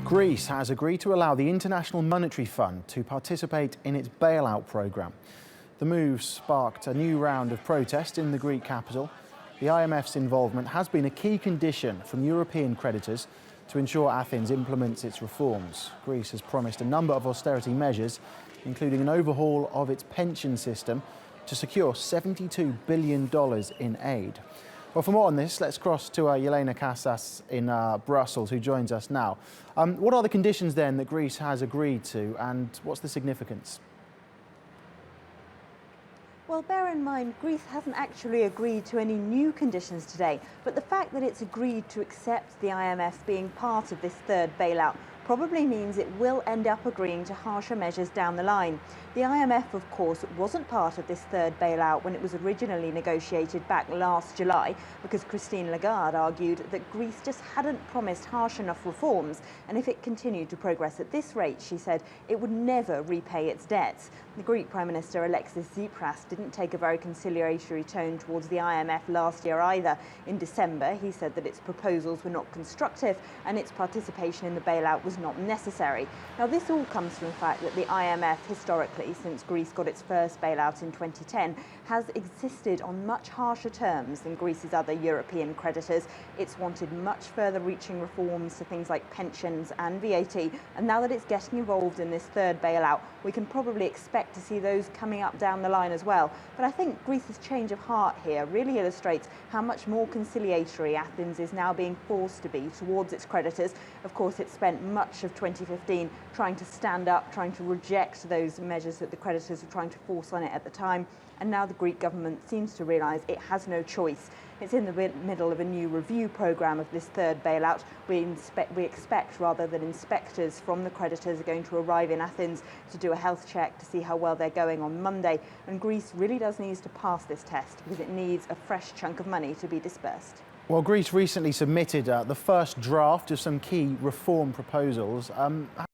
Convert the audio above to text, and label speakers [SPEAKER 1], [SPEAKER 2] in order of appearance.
[SPEAKER 1] Greece has agreed to allow the International Monetary Fund to participate in its bailout programme. The move sparked a new round of protest in the Greek capital. The IMF's involvement has been a key condition from European creditors to ensure Athens implements its reforms. Greece has promised a number of austerity measures, including an overhaul of its pension system to secure $72 billion in aid. Well, for more on this, let's cross to Elena Casas in Brussels, who joins us now. What are the conditions then that Greece has agreed to, and what's the significance?
[SPEAKER 2] Well, bear in mind, Greece hasn't actually agreed to any new conditions today, but the fact that it's agreed to accept the IMF being part of this third bailout probably means it will end up agreeing to harsher measures down the line. The IMF, of course, wasn't part of this third bailout when it was originally negotiated back last July, because Christine Lagarde argued that Greece just hadn't promised harsh enough reforms, and if it continued to progress at this rate, she said, it would never repay its debts. The Greek Prime Minister Alexis Tsipras didn't take a very conciliatory tone towards the IMF last year either. In December, he said that its proposals were not constructive and its participation in the bailout was not necessary. Now, this all comes from the fact that the IMF, historically, since Greece got its first bailout in 2010, has insisted on much harsher terms than Greece's other European creditors. It's wanted much further reaching reforms to things like pensions and VAT, and now that it's getting involved in this third bailout, we can probably expect to see those coming up down the line as well. But I think Greece's change of heart here really illustrates how much more conciliatory Athens is now being forced to be towards its creditors. Of course, it spent much of 2015 trying to stand up, trying to reject those measures that the creditors were trying to force on it at the time. And now the Greek government seems to realise it has no choice. It's in the middle of a new review programme of this third bailout. We expect rather that inspectors from the creditors are going to arrive in Athens to do a health check to see how well they're going on Monday. And Greece really does need to pass this test because it needs a fresh chunk of money to be dispersed.
[SPEAKER 1] Well, Greece recently submitted the first draft of some key reform proposals.